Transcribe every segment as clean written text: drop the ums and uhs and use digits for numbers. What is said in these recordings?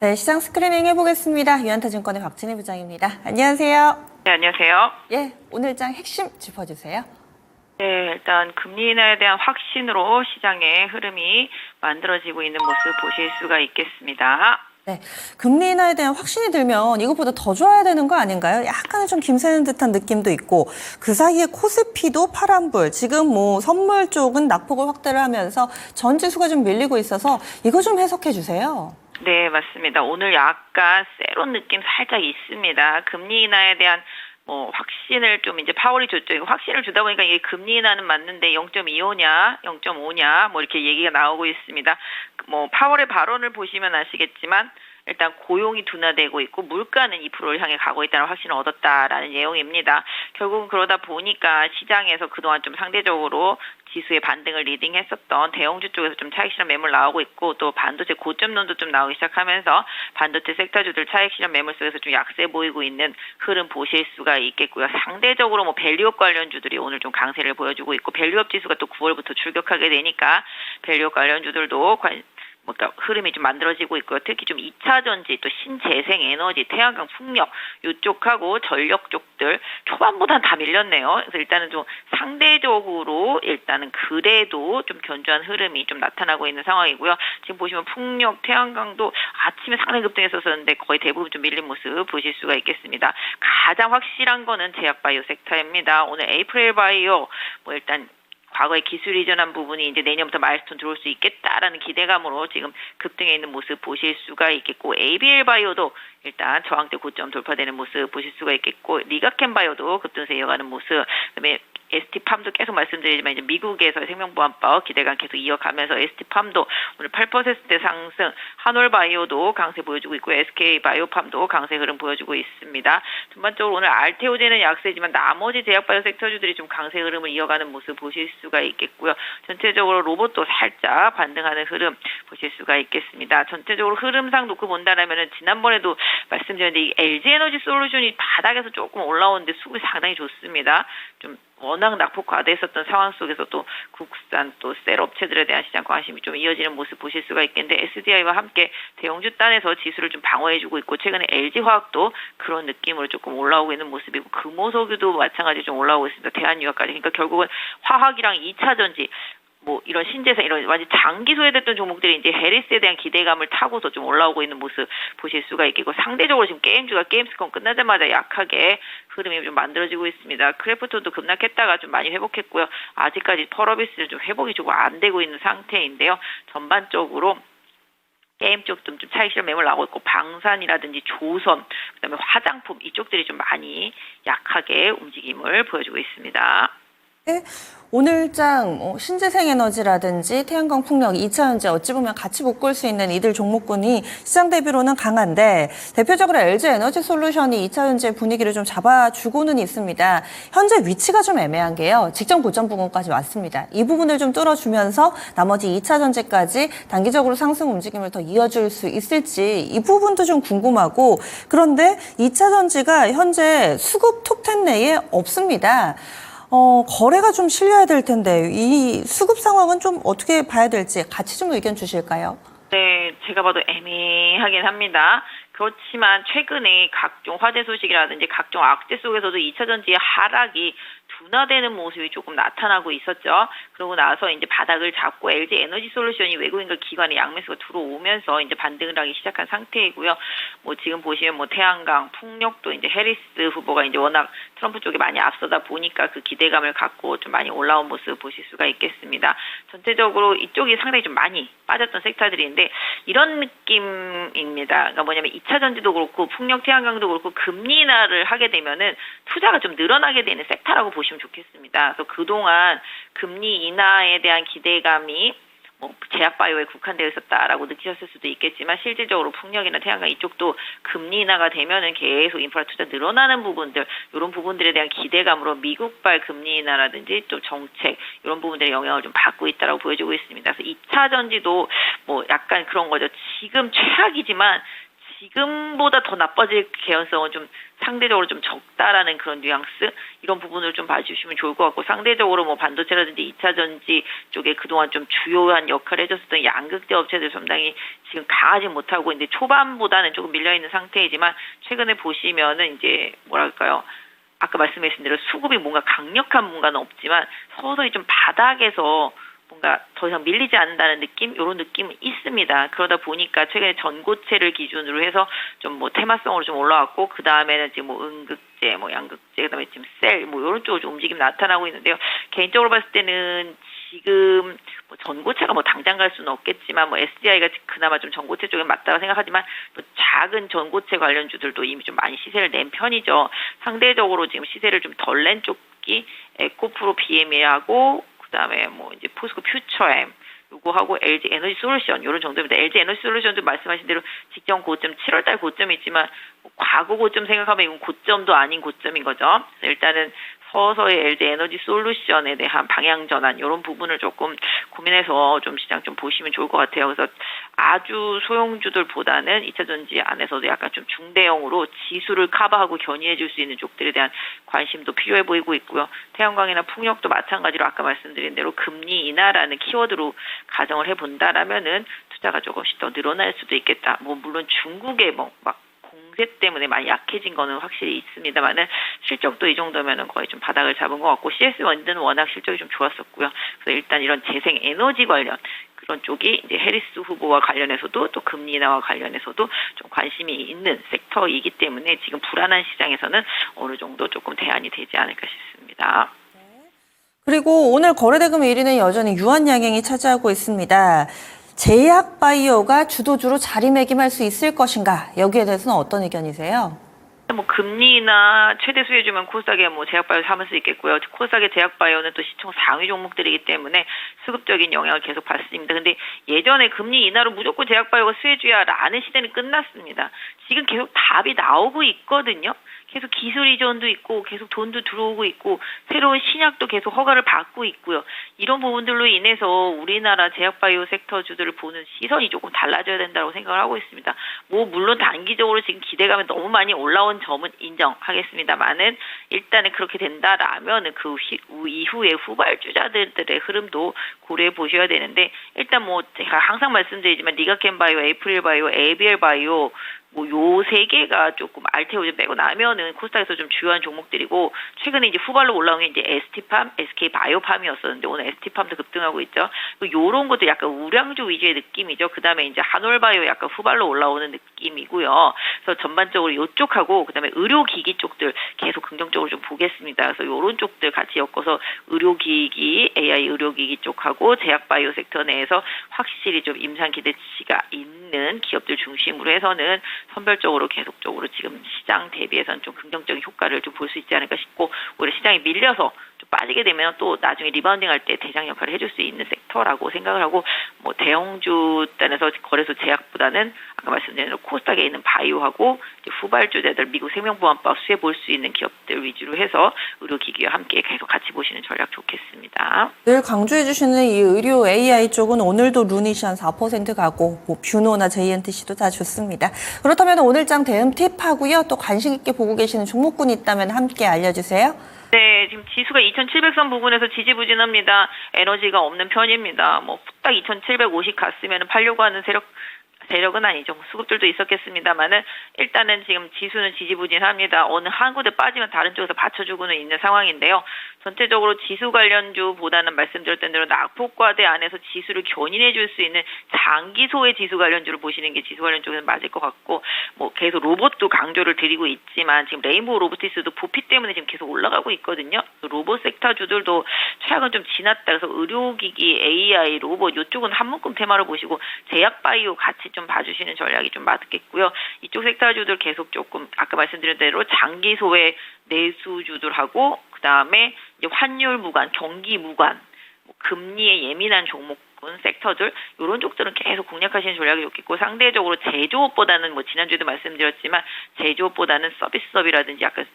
네, 시장 스크리닝 해보겠습니다. 유한타증권의 박진희 부장입니다. 안녕하세요. 네, 안녕하세요. 예, 오늘 장 핵심 짚어주세요. 네, 일단 금리 인하에 대한 확신으로 시장의 흐름이 만들어지고 있는 모습 보실 수가 있겠습니다. 네, 금리 인하에 대한 확신이 들면 이것보다 더 좋아야 되는 거 아닌가요? 약간은 좀 김새는 듯한 느낌도 있고 그 사이에 코스피도 파란불, 지금 뭐 선물 쪽은 낙폭을 확대를 하면서 전 지수가 좀 밀리고 있어서 이거 좀 해석해 주세요. 네, 맞습니다. 오늘 약간 세론 느낌 살짝 있습니다. 금리 인하에 대한 확신을 좀 이제 파월이 줬죠. 이거 확신을 주다 보니까 이게 금리 인하는 맞는데 0.25냐, 0.5냐 이렇게 얘기가 나오고 있습니다. 파월의 발언을 보시면 아시겠지만 일단 고용이 둔화되고 있고 물가는 2%를 향해 가고 있다는 확신을 얻었다라는 내용입니다. 결국은 그러다 보니까 시장에서 그동안 좀 상대적으로 지수의 반등을 리딩했었던 대형주 쪽에서 좀 차익 실현 매물 나오고 있고 또 반도체 고점론도 좀 나오기 시작하면서 반도체 섹터주들 차익 실현 매물 속에서 좀 약세 보이고 있는 흐름 보실 수가 있겠고요. 상대적으로 밸류업 관련주들이 오늘 좀 강세를 보여주고 있고 밸류업 지수가 또 9월부터 출격하게 되니까 밸류업 관련주들도 그러니까 흐름이 좀 만들어지고 있고요. 특히 좀 2차 전지, 또 신재생 에너지, 태양광, 풍력 이쪽하고 전력 쪽들 초반보다는 다 밀렸네요. 그래서 일단은 좀 상대적으로 일단은 그래도 좀 견조한 흐름이 좀 나타나고 있는 상황이고요. 지금 보시면 풍력, 태양광도 아침에 상당히 급등했었는데 거의 대부분 좀 밀린 모습 보실 수가 있겠습니다. 가장 확실한 거는 제약바이오 섹터입니다. 오늘 에이프릴 바이오 일단 과거에 기술 이전한 부분이 이제 내년부터 마일스톤 들어올 수 있겠다라는 기대감으로 지금 급등해 있는 모습 보실 수가 있겠고 ABL 바이오도 일단 저항대 고점 돌파되는 모습 보실 수가 있겠고 리가켄 바이오도 급등세 이어가는 모습 그다음에 ST팜도 계속 말씀드리지만 이제 미국에서 생명보험법 기대감 계속 이어가면서 ST팜도 오늘 8%대 상승, 한올바이오도 강세 보여주고 있고 SK바이오팜도 강세 흐름 보여주고 있습니다. 전반적으로 오늘 알테오제는 약세지만 나머지 제약바이오 섹터주들이 좀 강세 흐름을 이어가는 모습 보실 수가 있겠고요. 전체적으로 로봇도 살짝 반등하는 흐름 보실 수가 있겠습니다. 전체적으로 흐름상 놓고 본다라면은 지난번에도 말씀드렸는데 이 LG에너지 솔루션이 바닥에서 조금 올라오는데 수급이 상당히 좋습니다. 좀 워낙 낙폭 과대했었던 상황 속에서 또 국산 또 셀 업체들에 대한 시장 관심이 좀 이어지는 모습 보실 수가 있겠는데 SDI와 함께 대형주 단에서 지수를 좀 방어해주고 있고 최근에 LG화학도 그런 느낌으로 조금 올라오고 있는 모습이고 금호석유도 마찬가지로 좀 올라오고 있습니다. 대한유화까지. 그러니까 결국은 화학이랑 2차 전지 이런 신재생, 이런 완전 장기 소외됐던 종목들이 이제 해리스에 대한 기대감을 타고서 좀 올라오고 있는 모습 보실 수가 있겠고, 상대적으로 지금 게임주가 게임스컴 끝나자마자 약하게 흐름이 좀 만들어지고 있습니다. 크래프톤도 급락했다가 좀 많이 회복했고요. 아직까지 펄어비스는 좀 회복이 조금 안 되고 있는 상태인데요. 전반적으로 게임 쪽도 좀 차익 실현 매물 나오고 있고 방산이라든지 조선, 그다음에 화장품 이쪽들이 좀 많이 약하게 움직임을 보여주고 있습니다. 네, 오늘장 신재생에너지라든지 태양광 풍력, 2차 전지 어찌 보면 같이 묶을 수 있는 이들 종목군이 시장 대비로는 강한데 대표적으로 LG에너지 솔루션이 2차 전지의 분위기를 좀 잡아주고는 있습니다. 현재 위치가 좀 애매한 게요. 직전 고점 부근까지 왔습니다. 이 부분을 좀 뚫어주면서 나머지 2차 전지까지 단기적으로 상승 움직임을 더 이어줄 수 있을지 이 부분도 좀 궁금하고, 그런데 2차 전지가 현재 수급 톱10 내에 없습니다. 거래가 좀 실려야 될 텐데 이 수급 상황은 좀 어떻게 봐야 될지 같이 좀 의견 주실까요? 네, 제가 봐도 애매하긴 합니다. 그렇지만 최근에 각종 화재 소식이라든지 각종 악재 속에서도 2차 전지의 하락이 둔화되는 모습이 조금 나타나고 있었죠. 그러고 나서 이제 바닥을 잡고 LG 에너지 솔루션이 외국인과 기관의 양매수가 들어오면서 이제 반등을 하기 시작한 상태이고요. 지금 보시면 태양광, 풍력도 이제 해리스 후보가 이제 워낙 트럼프 쪽에 많이 앞서다 보니까 그 기대감을 갖고 좀 많이 올라온 모습 보실 수가 있겠습니다. 전체적으로 이쪽이 상당히 좀 많이 빠졌던 섹터들인데 이런 느낌입니다. 그러니까 2차 전지도 그렇고 풍력, 태양광도 그렇고 금리 인하를 하게 되면은 투자가 좀 늘어나게 되는 섹터라고 보시면 좋겠습니다. 그래서 그동안 금리 인하에 대한 기대감이 제약바이오에 국한되어 있었다라고 느끼셨을 수도 있겠지만 실질적으로 풍력이나 태양광 이쪽도 금리 인하가 되면은 계속 인프라 투자 늘어나는 부분들, 이런 부분들에 대한 기대감으로 미국발 금리 인하라든지 또 정책 이런 부분들의 영향을 좀 받고 있다라고 보여지고 있습니다. 그래서 2차 전지도 약간 그런 거죠. 지금 최악이지만 지금보다 더 나빠질 개연성은 좀 상대적으로 좀 적다라는 그런 뉘앙스 이런 부분을 좀 봐주시면 좋을 것 같고 상대적으로 뭐 반도체라든지 2차 전지 쪽에 그동안 좀 주요한 역할을 해줬었던 양극재 업체들 상당히 지금 강하지 못하고 이제 초반보다는 조금 밀려 있는 상태이지만 최근에 보시면은 이제 뭐랄까요? 아까 말씀하신 대로 수급이 뭔가 강력한 뭔가는 없지만 서서히 좀 바닥에서 뭔가 더 이상 밀리지 않는다는 느낌? 이런 느낌은 있습니다. 그러다 보니까 최근에 전고체를 기준으로 해서 좀 뭐 테마성으로 좀 올라왔고, 그 다음에는 지금 뭐 음극재, 뭐 양극재, 그 다음에 지금 셀, 뭐 이런 쪽으로 좀 움직임이 나타나고 있는데요. 개인적으로 봤을 때는 지금 뭐 전고체가 뭐 당장 갈 수는 없겠지만 뭐 SDI가 그나마 좀 전고체 쪽에 맞다고 생각하지만 또 작은 전고체 관련주들도 이미 좀 많이 시세를 낸 편이죠. 상대적으로 지금 시세를 좀 덜 낸 쪽이 에코프로 BM이하고 그다음에 뭐 이제 포스코 퓨처엠 요거하고 LG 에너지 솔루션 요런 정도입니다. LG 에너지 솔루션도 말씀하신 대로 직전 고점 7월달 고점이 있지만 뭐 과거 고점 생각하면 이건 고점도 아닌 고점인 거죠. 그래서 일단은 서서히 LG 에너지 솔루션에 대한 방향 전환 이런 부분을 조금 고민해서 좀 시장 좀 보시면 좋을 것 같아요. 그래서 아주 소형주들보다는 2차 전지 안에서도 약간 좀 중대형으로 지수를 커버하고 견인해 줄 수 있는 쪽들에 대한 관심도 필요해 보이고 있고요. 태양광이나 풍력도 마찬가지로 아까 말씀드린 대로 금리 인하라는 키워드로 가정을 해본다라면은 투자가 조금씩 더 늘어날 수도 있겠다. 뭐 물론 중국의 뭐 막 공세 때문에 많이 약해진 거는 확실히 있습니다만은 실적도 이 정도면은 거의 좀 바닥을 잡은 것 같고 CS1는 워낙 실적이 좀 좋았었고요. 그래서 일단 이런 재생 에너지 관련 그런 쪽이 이제 해리스 후보와 관련해서도 또 금리 인하와 관련해서도 좀 관심이 있는 섹터이기 때문에 지금 불안한 시장에서는 어느 정도 조금 대안이 되지 않을까 싶습니다. 그리고 오늘 거래대금 1위는 여전히 유한양행이 차지하고 있습니다. 제약바이오가 주도주로 자리매김할 수 있을 것인가? 여기에 대해서는 어떤 의견이세요? 뭐 금리나 최대 수혜주면 코스닥에 뭐 제약바이오 삼을 수 있겠고요. 코스닥의 제약바이오는 또 시총 상위 종목들이기 때문에 수급적인 영향을 계속 받습니다. 근데 예전에 금리 인하로 무조건 제약바이오가 수혜주야라는 시대는 끝났습니다. 지금 계속 답이 나오고 있거든요. 계속 기술 이전도 있고 계속 돈도 들어오고 있고 새로운 신약도 계속 허가를 받고 있고요. 이런 부분들로 인해서 우리나라 제약바이오 섹터주들을 보는 시선이 조금 달라져야 된다고 생각을 하고 있습니다. 뭐 물론 단기적으로 지금 기대감이 너무 많이 올라온 점은 인정하겠습니다만은 일단은 그렇게 된다라면은 그 이후에 후발주자들의 흐름도 고려해 보셔야 되는데 일단 뭐 제가 항상 말씀드리지만 니가캔바이오, 에이프릴바이오, 에이비엘바이오 뭐 요 세 개가 조금 알테오 빼고 나면은 코스닥에서 좀 주요한 종목들이고 최근에 이제 후발로 올라온 게 이제 ST팜, SK바이오팜이었었는데 오늘 ST팜도 급등하고 있죠. 요런 것도 약간 우량주 위주의 느낌이죠. 그다음에 이제 한올바이오 약간 후발로 올라오는 느낌이고요. 그래서 전반적으로 요쪽하고 그다음에 의료기기 쪽들 계속 긍정적으로 좀 보겠습니다. 그래서 요런 쪽들 같이 엮어서 의료기기, AI 의료기기 쪽하고 제약바이오 섹터 내에서 확실히 좀 임상 기대치가 있는 기업들 중심으로 해서는 선별적으로 계속적으로 지금 시장 대비해서는 좀 긍정적인 효과를 좀 볼 수 있지 않을까 싶고 오히려 시장이 밀려서 좀 빠지게 되면 또 나중에 리바운딩 할 때 대장 역할을 해줄 수 있는 섹터라고 생각을 하고 뭐 대형주 단에서 거래소 제약보다는 아까 말씀드린 대로 코스닥에 있는 바이오하고 이제 후발주자들 미국 생명보험법 수혜 볼 수 있는 기업들 위주로 해서 의료기기와 함께 계속 같이 보시는 전략 좋겠습니다. 늘 강조해 주시는 이 의료 AI 쪽은 오늘도 루닛이 한 4% 가고 뭐 뷰노나 JNTC도 다 좋습니다. 그렇다면 오늘장 대응 팁하고요. 또 관심 있게 보고 계시는 종목군이 있다면 함께 알려주세요. 네, 지금 지수가 2,700선 부근에서 지지부진합니다. 에너지가 없는 편입니다. 뭐 딱 2,750 갔으면 팔려고 하는 세력은 아니죠. 수급들도 있었겠습니다만은 일단은 지금 지수는 지지부진합니다. 어느 한 군데 빠지면 다른 쪽에서 받쳐주고는 있는 상황인데요. 전체적으로 지수 관련주보다는 말씀드렸던 대로 낙폭과대 안에서 지수를 견인해 줄 수 있는 장기 소외 지수 관련주를 보시는 게 지수 관련 쪽에는 맞을 것 같고 뭐 계속 로봇도 강조를 드리고 있지만 지금 레인보우 로보티스도 부피 때문에 지금 계속 올라가고 있거든요. 로봇 섹터주들도 최악은 좀 지났다. 그래서 의료기기, AI, 로봇 이쪽은 한 묶음 테마로 보시고 제약바이오 같이 좀 봐주시는 전략이 좀 맞겠고요. 이쪽 섹터주들 계속 조금 아까 말씀드린 대로 장기 소외 내수주들하고 그 다음에 이제 환율 무관, 경기 무관, 뭐 금리에 예민한 종목군 섹터들 이런 쪽들은 계속 공략하시는 전략이 좋겠고 상대적으로 제조업보다는 뭐 지난주에도 말씀드렸지만 제조업보다는 서비스업이라든지 약간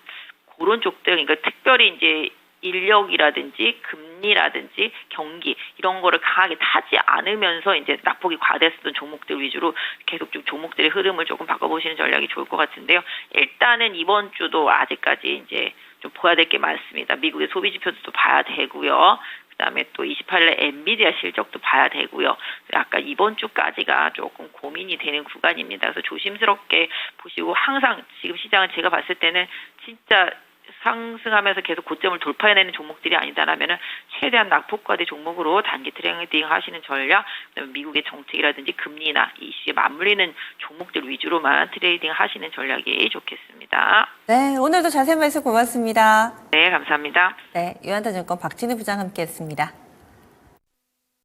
그런 쪽들 그러니까 특별히 이제 인력이라든지 금리라든지 경기 이런 거를 강하게 타지 않으면서 이제 낙폭이 과대했던 종목들 위주로 계속 좀 종목들의 흐름을 조금 바꿔보시는 전략이 좋을 것 같은데요. 일단은 이번 주도 아직까지 이제 좀 봐야 될 게 많습니다. 미국의 소비 지표도 봐야 되고요. 그다음에 또 28일에 엔비디아 실적도 봐야 되고요. 약간 이번 주까지가 조금 고민이 되는 구간입니다. 그래서 조심스럽게 보시고 항상 지금 시장은 제가 봤을 때는 진짜 상승하면서 계속 고점을 돌파해내는 종목들이 아니다라면은 최대한 낙폭과대 종목으로 단기 트레이딩 하시는 전략, 그다음에 미국의 정책이라든지 금리나 이슈에 맞물리는 종목들 위주로만 트레이딩 하시는 전략이 좋겠습니다. 네, 오늘도 자세한 말씀 고맙습니다. 네, 감사합니다. 네, 유한타증권 박진희 부장 함께했습니다.